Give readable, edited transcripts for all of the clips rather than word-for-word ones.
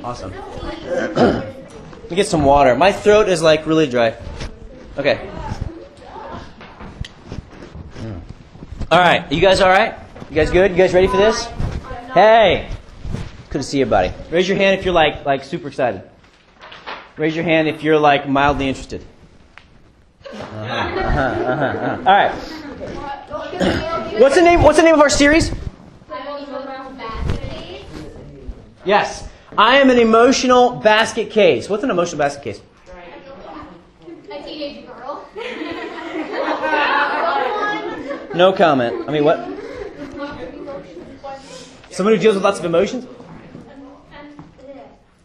Awesome. Let me get some water. My throat is like really dry. Okay. All right. You guys all right? You guys good? You guys ready for this? Hey. Good to see you, buddy. Raise your hand if you're like super excited. Raise your hand if you're like mildly interested. All right. What's the name of our series? Yes. I am an emotional basket case. What's an emotional basket case? A teenage girl. No comment. I mean, what? Someone who deals with lots of emotions?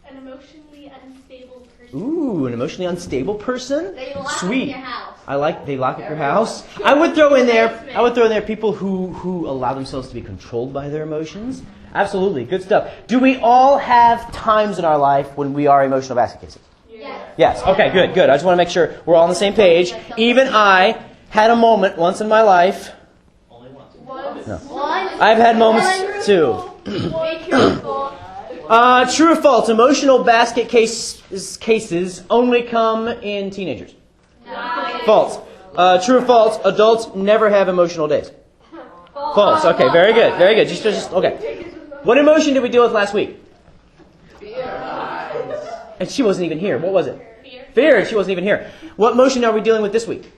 An emotionally unstable person. Ooh, an emotionally unstable person? They lock Sweet. up your house. I like they lock up your house. I would throw in there people who allow themselves to be controlled by their emotions. Absolutely. Good stuff. Do we all have times in our life when we are emotional basket cases? Yes. Yes. Okay, good. I just want to make sure we're all on the same page. Even I had a moment once in my life. Only once. No. I've had moments too. True or false? Emotional basket cases only come in teenagers. No. False. True or false? Adults never have emotional days. False. Okay, very good. Just okay. What emotion did we deal with last week? Fear. And she wasn't even here. What was it? Fear. She wasn't even here. What emotion are we dealing with this week?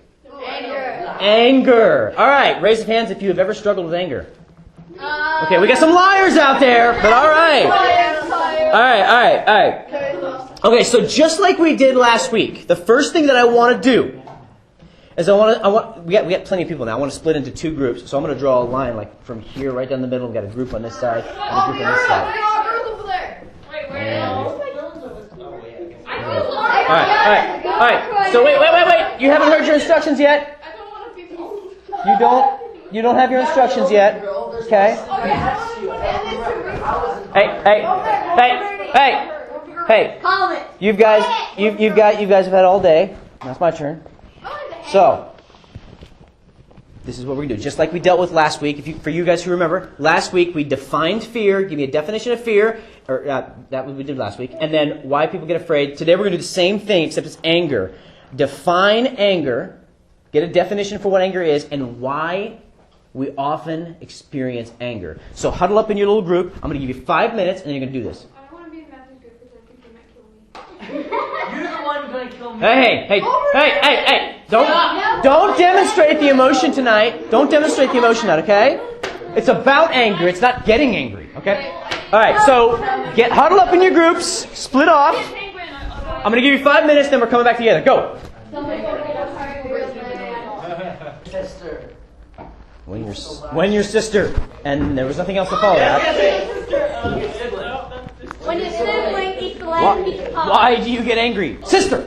Anger. All right. Raise your hands if you have ever struggled with anger. Okay, we got some liars out there, but all right. All right. Okay, so just like we did last week, the first thing that I want to do is we got plenty of people now. I want to split into two groups, so I'm going to draw a line like from here right down the middle. We got a group on this side and a group on this side. All right. So wait. You haven't heard your instructions yet? You don't have your instructions yet. Okay. Hey. You guys have had all day. That's my turn. So, this is what we're going to do. Just like we dealt with last week. For you guys who remember, last week we defined fear. Give me a definition of fear. Or that was what we did last week. And then why people get afraid. Today we're going to do the same thing, except it's anger. Define anger. Get a definition for what anger is and why we often experience anger. So huddle up in your little group. I'm going to give you 5 minutes, and then you're going to do this. I don't want to be in Matthew's group because I think they might kill me. You're the one going to kill me. Hey. Don't demonstrate the emotion tonight. Don't demonstrate the emotion tonight, okay? It's about anger. It's not getting angry, okay? All right, so huddle up in your groups. Split off. I'm going to give you 5 minutes, then we're coming back together. Go. Sister. When your sister. And there was nothing else to follow that. When your sibling eats the lamb, eats the pie. Why do you get angry? Sister!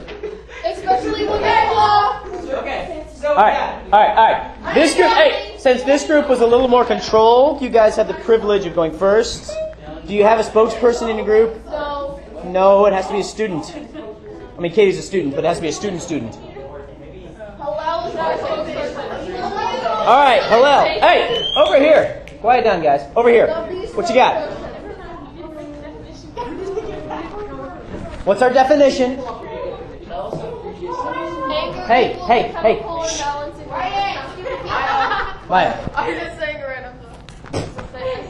Especially when they're lost. Okay. So All right. This group, since this group was a little more controlled, you guys have the privilege of going first. Do you have a spokesperson in your group? No. No, it has to be a student. I mean, Katie's a student, but it has to be a student. Hallel is not a spokesperson. All right, Hillel. Hey, over here. Quiet down, guys. Over here. What you got? What's our definition? Hey. Shh. Maya. I didn't say random.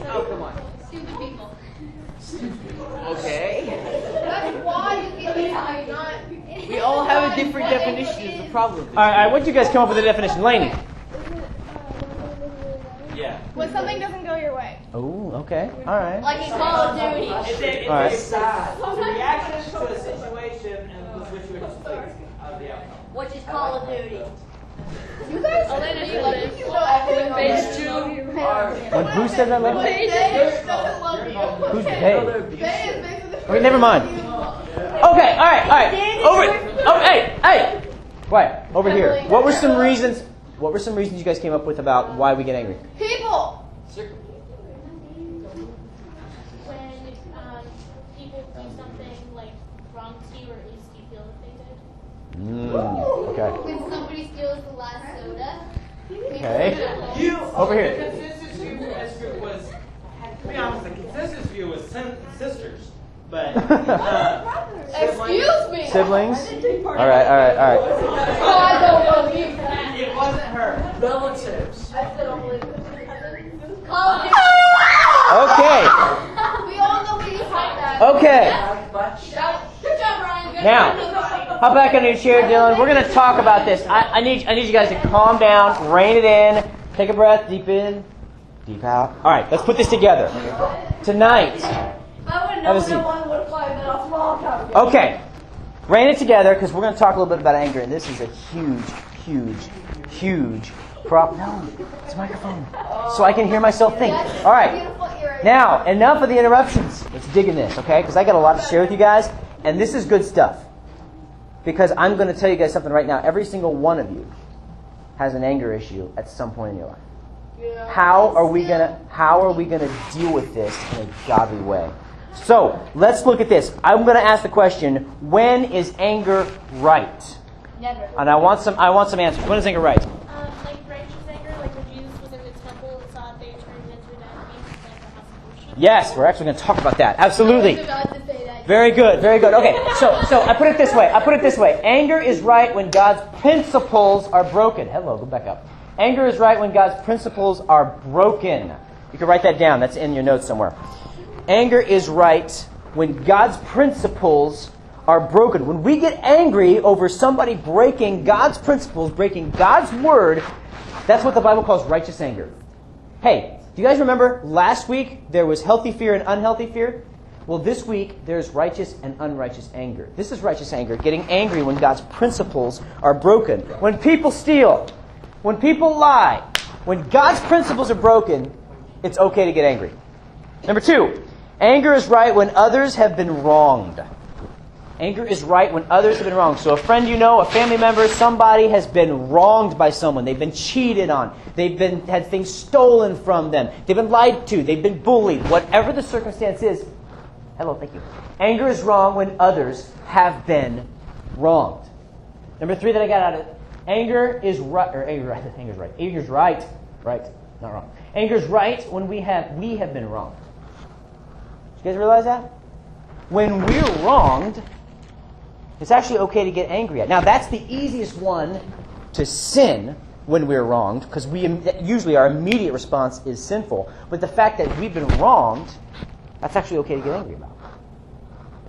Oh, come on. Stupid people. Okay. That's why you get not. We all have a different definition is the problem. All right, what did you guys come up with a definition? Lainey. Yeah. When something doesn't go your way. Oh, okay. All right. Like in Call of Duty. It's All right. a reaction to a situation and which you expect of the outcome. Which is Call of Duty. You guys, Elena, you love When phase 2 are... Who said that, Lainey? They doesn't love you. Who's they? They is basically. Okay, never mind. Okay, all right. Hey. Quiet. Over here. What were some reasons you guys came up with about why we get angry? People. When people do something like wrong to you, or at least you feel that they did. Okay. When somebody steals the last soda. Okay. Over here. The consensus view in this group was, to be honest, the consensus view was sisters. But Excuse me. Siblings? All right. Oh, I don't believe that. it wasn't her. Relatives. I still don't believe it. College. Okay. We all know where you find that. Okay. Good job, Ryan. Good Now, job. hop back under your chair, Dylan. We're going to talk about this. I need you guys to calm down, rein it in, take a breath, deep in, deep out. All right, let's put this together. Tonight, I wouldn't have a know seat. no one would have climbed that off small town. Okay, rein it together because we're going to talk a little bit about anger, and this is a huge problem. No, it's a microphone, so I can hear myself think. All right, Beautiful earring. now enough of the interruptions. Let's dig in this, okay? Because I got a lot to share with you guys, and this is good stuff. Because I'm going to tell you guys something right now. Every single one of you has an anger issue at some point in your life. Yeah. How are we gonna deal with this in a godly way? So let's look at this. I'm going to ask the question: when is anger right? Never. And I want some answers. When is anger right? Like righteous anger, like when Jesus was in the temple and saw they turned into an enemy, like the house of worship. Yes, we're actually going to talk about that. Absolutely. I was about to say that. Very good. Okay, so I put it this way. Anger is right when God's principles are broken. Hello, go back up. Anger is right when God's principles are broken. You can write that down. That's in your notes somewhere. Anger is right when God's principles are broken. When we get angry over somebody breaking God's principles, breaking God's word, that's what the Bible calls righteous anger. Hey, do you guys remember last week there was healthy fear and unhealthy fear? Well, this week there's righteous and unrighteous anger. This is righteous anger, getting angry when God's principles are broken. When people steal, when people lie, when God's principles are broken, it's okay to get angry. Number 2, anger is right when others have been wronged. Anger is right when others have been wronged. So a friend you know, a family member, somebody has been wronged by someone. They've been cheated on. They've had things stolen from them. They've been lied to. They've been bullied. Whatever the circumstance is. Hello, thank you. Anger is wrong when others have been wronged. Number 3 that I got out of it. Anger is right. Anger is right. Right, not wrong. Anger is right when we have been wronged. Did you guys realize that? When we're wronged, it's actually okay to get angry at. Now, that's the easiest one to sin when we're wronged, because usually our immediate response is sinful. But the fact that we've been wronged, that's actually okay to get angry about.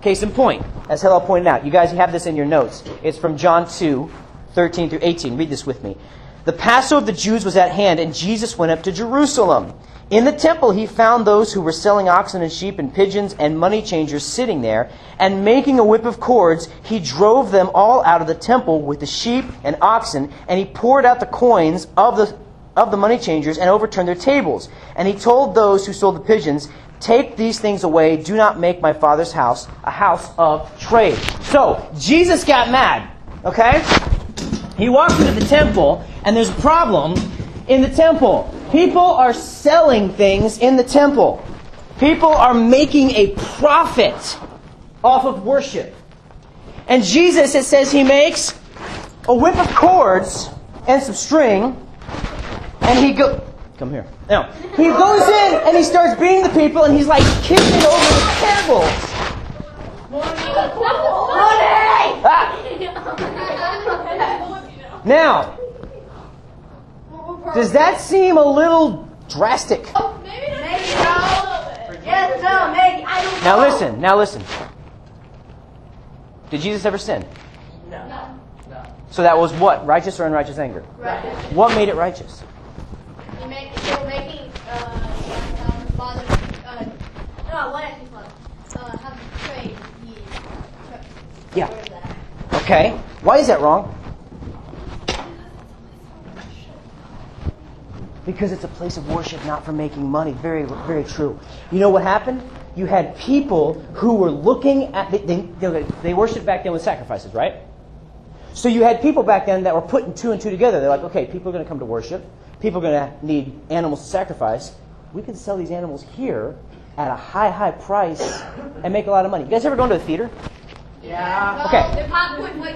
Case in point, as Hillel pointed out, you guys have this in your notes. It's from John 2, 13 through 18. Read this with me. The Passover of the Jews was at hand, and Jesus went up to Jerusalem. In the temple he found those who were selling oxen and sheep and pigeons and money changers sitting there, and making a whip of cords, he drove them all out of the temple with the sheep and oxen, and he poured out the coins of the money changers and overturned their tables. And he told those who sold the pigeons, "Take these things away, do not make my Father's house a house of trade." So, Jesus got mad, okay? He walks into the temple, and there's a problem in the temple. People are selling things in the temple. People are making a profit off of worship. And Jesus, it says he makes a whip of cords and some string, and he come here. Now, he goes in and he starts beating the people, and he's like kicking over the tables. Ah. Now, does that seem a little drastic? Maybe no. Yes, no, maybe. I don't know. Now listen. Did Jesus ever sin? No. So that was what? Righteous or unrighteous anger? Right. What made it righteous? They were making father. No, what actually father? Have trade. Yeah. Okay. Why is that wrong? Because it's a place of worship, not for making money. Very, very true. You know what happened? You had people who were looking at... They worshipped back then with sacrifices, right? So you had people back then that were putting 2 and 2 together. They're like, okay, people are going to come to worship. People are going to need animals to sacrifice. We can sell these animals here at a high price and make a lot of money. You guys ever gone to a theater? Yeah. Okay. The popcorn was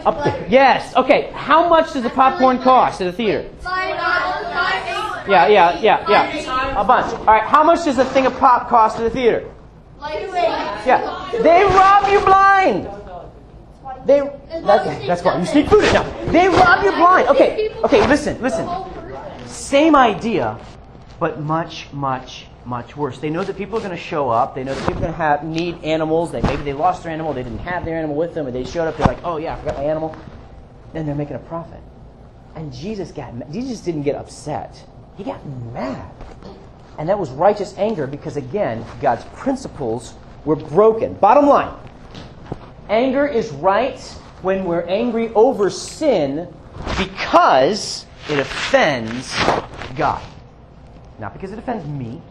Yes. Okay. How much does the popcorn cost at a theater? $5. Yeah. A bunch. All right. How much does a thing of pop cost at a theater? Yeah. They rob you blind. That's why you speak foolish now. They rob you blind. Okay, listen. Same idea, but much worse. They know that people are going to show up. They know that people are going to need animals. Maybe they lost their animal. They didn't have their animal with them, and they showed up. They're like, oh yeah, I forgot my animal. Then they're making a profit. And Jesus didn't get upset. He got mad. And that was righteous anger because, again, God's principles were broken. Bottom line, anger is right when we're angry over sin because it offends God. Not because it offends me,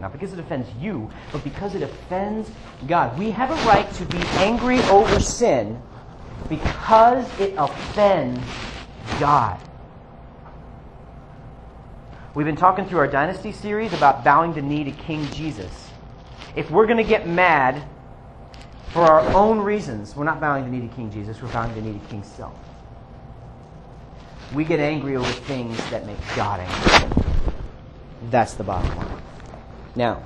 not because it offends you, but because it offends God. We have a right to be angry over sin because it offends God. We've been talking through our Dynasty series about bowing the knee to King Jesus. If we're going to get mad for our own reasons, we're not bowing the knee to King Jesus, we're bowing the knee to King Self. We get angry over things that make God angry. That's the bottom line. Now,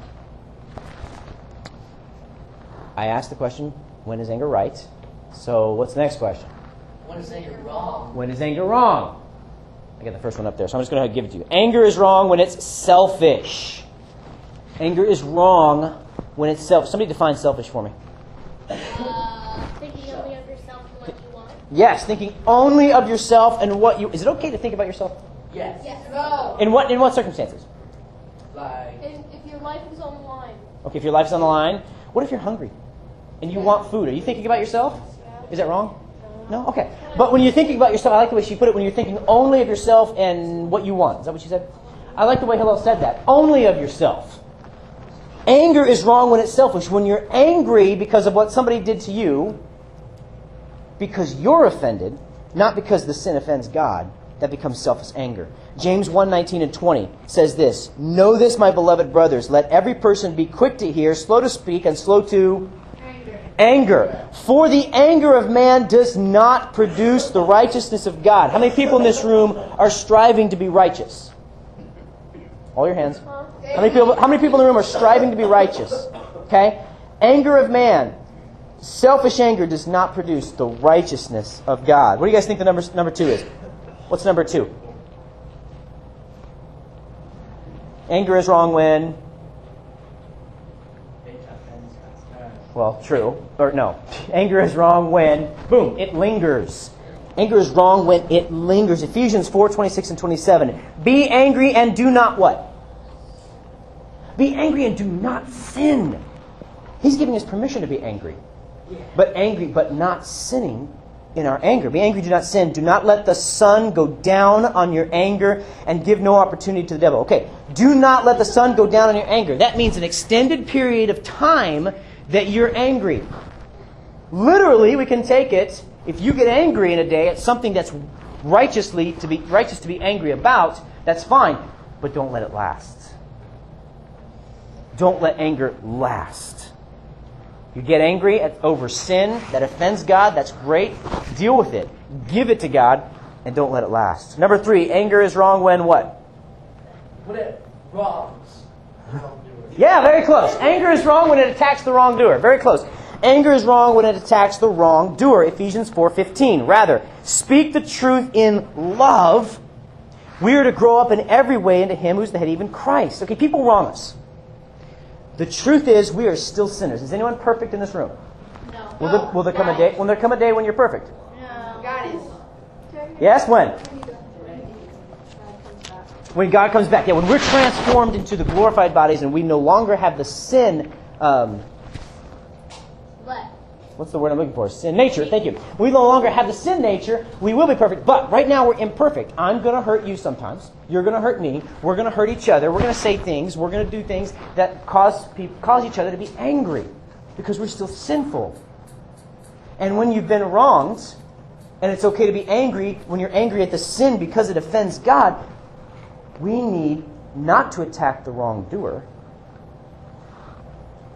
I asked the question, when is anger right? So what's the next question? When is anger wrong? When is anger wrong? I got the first one up there, so I'm just going to give it to you. Anger is wrong when it's selfish. Anger is wrong when it's selfish. Somebody define selfish for me. Thinking only of yourself and what you want. Yes, thinking only of yourself and what you... Is it okay to think about yourself? Yes. No. In what circumstances? Like... If your life is on the line. Okay, if your life's on the line. What if you're hungry and you want food? Are you thinking about yourself? Is that wrong? No? Okay. But when you're thinking about yourself, I like the way she put it, when you're thinking only of yourself and what you want. Is that what she said? I like the way Hillel said that. Only of yourself. Anger is wrong when it's selfish. When you're angry because of what somebody did to you, because you're offended, not because the sin offends God, that becomes selfish anger. James 1:19 and 20 says this, "Know this, my beloved brothers, let every person be quick to hear, slow to speak, and slow to anger. For the anger of man does not produce the righteousness of God." How many people in this room are striving to be righteous? All your hands. How many people in the room are striving to be righteous? Okay? Anger of man, selfish anger does not produce the righteousness of God. What do you guys think the number 2 is? What's number 2? Anger is wrong when... Well, true. Or no. Anger is wrong when, boom, it lingers. Anger is wrong when it lingers. Ephesians 4:26 and 27. Be angry and do not what? Be angry and do not sin. He's giving us permission to be angry. But not sinning in our anger. Be angry, do not sin. Do not let the sun go down on your anger and give no opportunity to the devil. Okay, do not let the sun go down on your anger. That means an extended period of time that you're angry. Literally, we can take it, if you get angry in a day at something that's righteous to be angry about, that's fine. But don't let it last. Don't let anger last. You get angry over sin that offends God, that's great. Deal with it. Give it to God, and don't let it last. Number 3, anger is wrong when what? When it wrongs. Yeah, very close. Anger is wrong when it attacks the wrongdoer. Very close. Anger is wrong when it attacks the wrongdoer. Ephesians 4:15. Rather, speak the truth in love. We are to grow up in every way into Him who's the head, even Christ. Okay, people wrong us. The truth is, we are still sinners. Is anyone perfect in this room? No. Will there come a day? Will there come a day when you're perfect? No. God is. Yes, when? When God comes back. Yeah, when we're transformed into the glorified bodies and we no longer have the sin... what's the word I'm looking for? Sin nature. Thank you. We no longer have the sin nature. We will be perfect. But right now we're imperfect. I'm going to hurt you sometimes. You're going to hurt me. We're going to hurt each other. We're going to say things. We're going to do things that cause each other to be angry because we're still sinful. And when you've been wronged, and it's okay to be angry when you're angry at the sin because it offends God, we need not to attack the wrongdoer,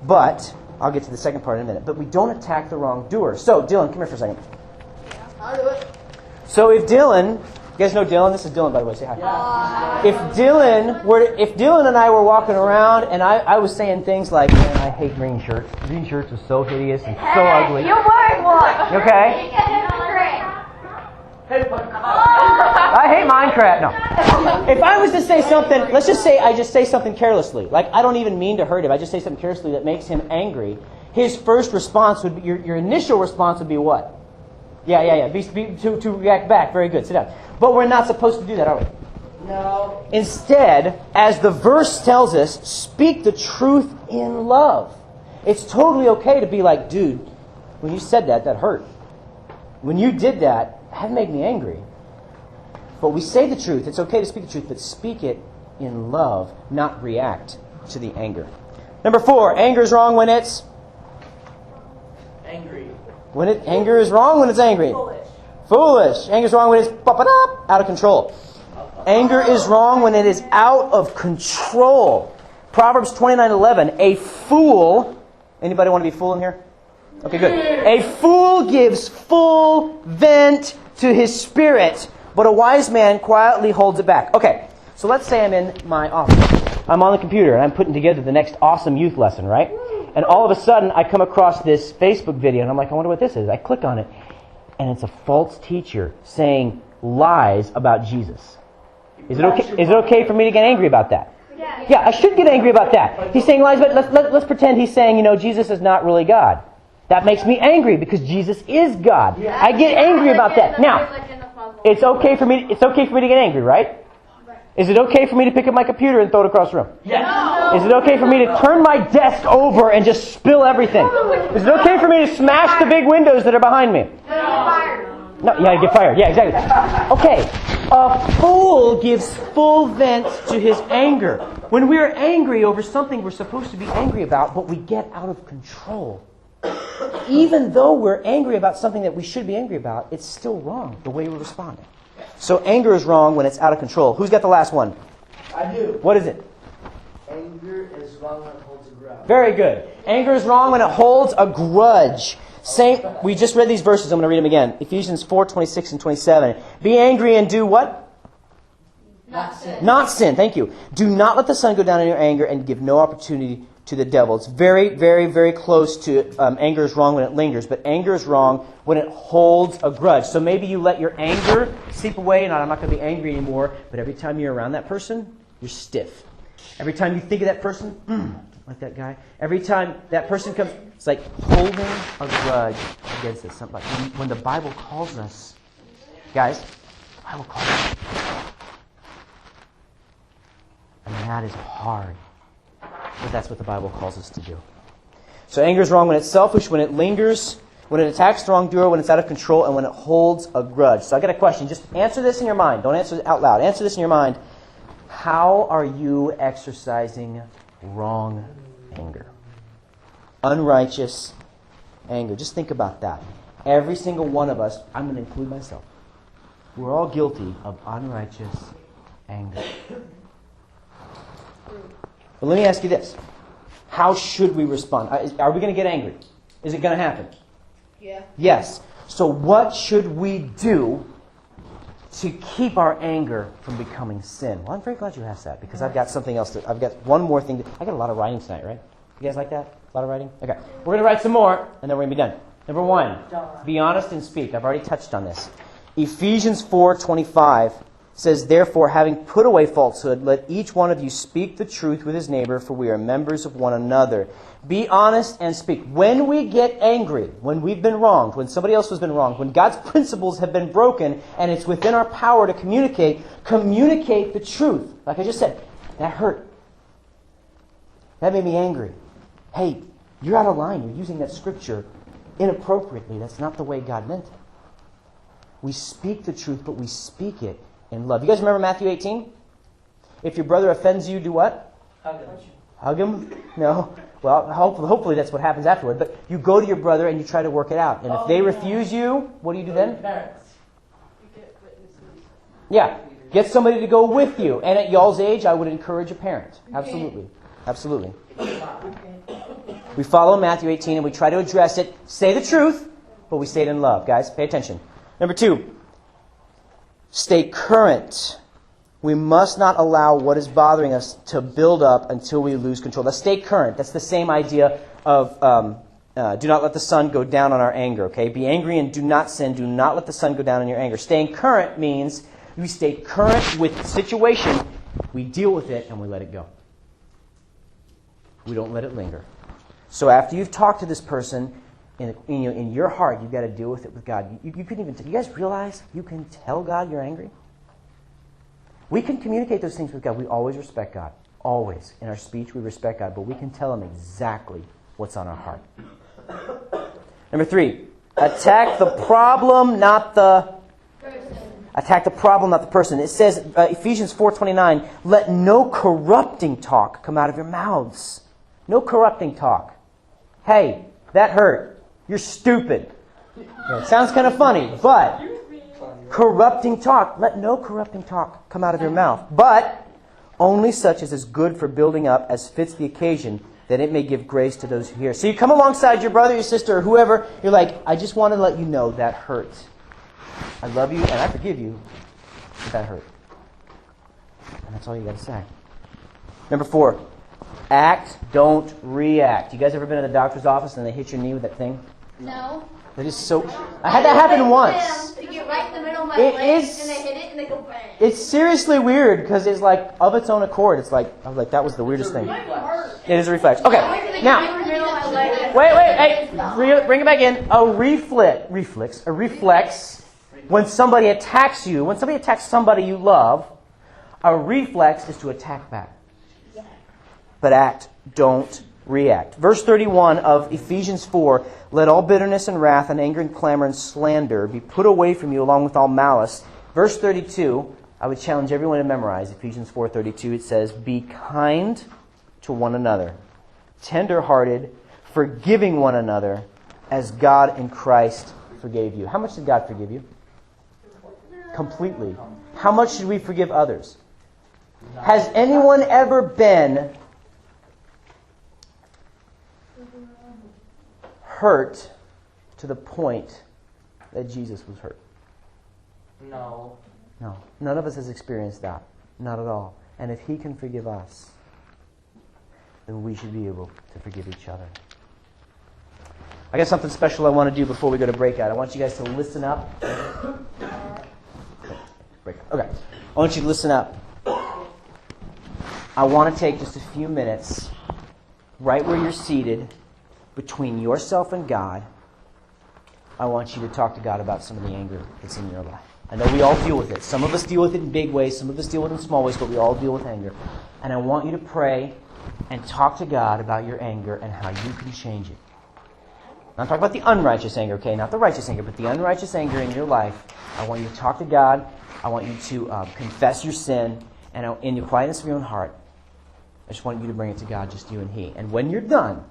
but... I'll get to the second part in a minute. But we don't attack the wrongdoer. So, Dylan, come here for a second. I'll do it. So if Dylan You guys know Dylan? This is Dylan, by the way. Say hi. If Dylan and I were walking around and I was saying things like, man, I hate green shirts. Green shirts are so hideous and so ugly. You're wearing one. Okay? I hate Minecraft. No. If I was to say something, let's just say I just say something carelessly. Like, I don't even mean to hurt him. I just say something carelessly that makes him angry. His first response would be, your initial response would be what? Yeah. To react back. Very good. Sit down. But we're not supposed to do that, are we? No. Instead, as the verse tells us, speak the truth in love. It's totally okay to be like, dude, when you said that hurt. When you did that made me angry. But we say the truth. It's okay to speak the truth, but speak it in love, not react to the anger. Number 4, anger is wrong when it's Angry. Anger is wrong when it's angry. Foolish. Anger is wrong when it's out of control. Anger is wrong when it is out of control. Proverbs 29:11. A fool. Anybody want to be a fool in here? Okay, good. A fool gives full vent to his spirit, but a wise man quietly holds it back. Okay, so let's say I'm in my office. I'm on the computer and I'm putting together the next awesome youth lesson, right? And all of a sudden I come across this Facebook video and I'm like, I wonder what this is. I click on it and it's a false teacher saying lies about Jesus. Is it okay for me to get angry about that? Yeah, I should get angry about that. He's saying lies, but let's pretend he's saying, Jesus is not really God. That makes me angry because Jesus is God. I get angry about that. Now, it's okay for me to get angry, right? Is it okay for me to pick up my computer and throw it across the room? Yes. Is it okay for me to turn my desk over and just spill everything? Is it okay for me to smash the big windows that are behind me? No, yeah, get fired. Yeah, exactly. Okay. A fool gives full vent to his anger. When we're angry over something we're supposed to be angry about, but we get out of control. Even though we're angry about something that we should be angry about, it's still wrong the way we're responding. So anger is wrong when it's out of control. Who's got the last one? I do. What is it? Anger is wrong when it holds a grudge. Very good. Anger is wrong when it holds a grudge. We just read these verses. I'm going to read them again. Ephesians 4:26 and 27. Be angry and do what? Not sin. Not sin. Thank you. Do not let the sun go down in your anger and give no opportunity to the devil. It's very, very, very close to anger is wrong when it lingers, but anger is wrong when it holds a grudge. So maybe you let your anger seep away, and I'm not going to be angry anymore, but every time you're around that person, you're stiff. Every time you think of that person, like that guy, every time that person comes, it's like holding a grudge against it. When the Bible calls us, guys, the Bible calls us, and that is hard. But that's what the Bible calls us to do. So anger is wrong when it's selfish, when it lingers, when it attacks the wrongdoer, when it's out of control, and when it holds a grudge. So I got a question. Just answer this in your mind. Don't answer it out loud. Answer this in your mind. How are you exercising wrong anger? Unrighteous anger. Just think about that. Every single one of us, I'm going to include myself, we're all guilty of unrighteous anger. But let me ask you this. How should we respond? Are we going to get angry? Is it going to happen? Yeah. Yes. So what should we do to keep our anger from becoming sin? Well, I'm very glad you asked that because I've got something else. I've got one more thing. I got a lot of writing tonight, right? You guys like that? A lot of writing? Okay. We're going to write some more and then we're going to be done. Number 1, be honest and speak. I've already touched on this. Ephesians 4:25 says, therefore, having put away falsehood, let each one of you speak the truth with his neighbor, for we are members of one another. Be honest and speak. When we get angry, when we've been wronged, when somebody else has been wronged, when God's principles have been broken, and it's within our power to communicate the truth. Like I just said, that hurt. That made me angry. Hey, you're out of line. You're using that scripture inappropriately. That's not the way God meant it. We speak the truth, but we speak it in love. You guys remember Matthew 18? If your brother offends you, do what? Hug him? No. Well, hopefully that's what happens afterward. But you go to your brother and you try to work it out. And if they refuse you, what do you do then? Parents. Yeah. Get somebody to go with you. And at y'all's age, I would encourage a parent. Absolutely. Absolutely. We follow Matthew 18 and we try to address it. Say the truth, but we say it in love. Guys, pay attention. Number 2. Stay current. We must not allow what is bothering us to build up until we lose control. Let's stay current. That's the same idea of do not let the sun go down on our anger. Okay, be angry and do not sin. Do not let the sun go down on your anger. Staying current means we stay current with the situation. We deal with it and we let it go. We don't let it linger. So after you've talked to this person, in your heart, you've got to deal with it with God. You can even. You guys realize you can tell God you're angry? We can communicate those things with God. We always respect God. Always. In our speech, we respect God. But we can tell Him exactly what's on our heart. Number 3. Attack the problem, not the person. Attack the problem, not the person. It says, Ephesians 4:29, let no corrupting talk come out of your mouths. No corrupting talk. Hey, that hurt. You're stupid. It sounds kind of funny, but corrupting talk. Let no corrupting talk come out of your mouth, but only such as is good for building up as fits the occasion, that it may give grace to those who hear. So you come alongside your brother, your sister, or whoever, you're like, I just want to let you know that hurts. I love you and I forgive you, but that hurt. And that's all you got to say. Number 4, act, don't react. You guys ever been in the doctor's office and they hit your knee with that thing? No. That is so... I had that happen once. They get right in the middle of my It legs, is- and they hit it, and they go bang. It's seriously weird because it's like of its own accord. It's like, I was like, that was the weirdest thing. It is a reflex. Okay, now... Wait, bring it back in. A reflex, when somebody attacks you, when somebody attacks somebody you love, a reflex is to attack back. But act, don't react. Verse 31 of Ephesians 4, let all bitterness and wrath and anger and clamor and slander be put away from you along with all malice. Verse 32, I would challenge everyone to memorize. Ephesians 4:32, it says, be kind to one another, tender-hearted, forgiving one another, as God in Christ forgave you. How much did God forgive you? Completely. How much should we forgive others? Has anyone ever been hurt to the point that Jesus was hurt? No. No. None of us has experienced that. Not at all. And if He can forgive us, then we should be able to forgive each other. I got something special I want to do before we go to breakout. I want you guys to listen up. Okay. I want you to listen up. I want to take just a few minutes right where you're seated between yourself and God. I want you to talk to God about some of the anger that's in your life. I know we all deal with it. Some of us deal with it in big ways. Some of us deal with it in small ways, but we all deal with anger. And I want you to pray and talk to God about your anger and how you can change it. I'm talking about the unrighteous anger, okay? Not the righteous anger, but the unrighteous anger in your life. I want you to talk to God. I want you to confess your sin. And in the quietness of your own heart, I just want you to bring it to God, just you and He. And when you're done,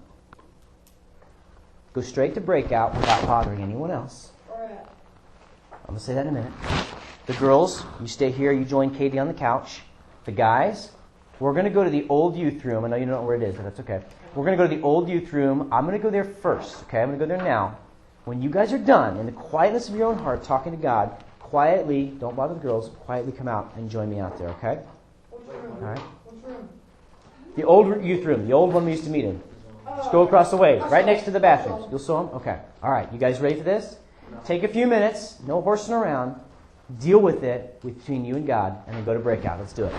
go straight to breakout without bothering anyone else. I'm going to say that in a minute. The girls, you stay here. You join Katie on the couch. The guys, we're going to go to the old youth room. I know you don't know where it is, but that's okay. We're going to go to the old youth room. I'm going to go there first, okay? I'm going to go there now. When you guys are done, in the quietness of your own heart, talking to God, quietly, don't bother the girls, quietly come out and join me out there, okay? All right? The old youth room, the old one we used to meet in. Just go across the way, right next to the bathrooms. You'll saw them? Okay. All right. You guys ready for this? Take a few minutes. No horsing around. Deal with it between you and God, and then go to breakout. Let's do it.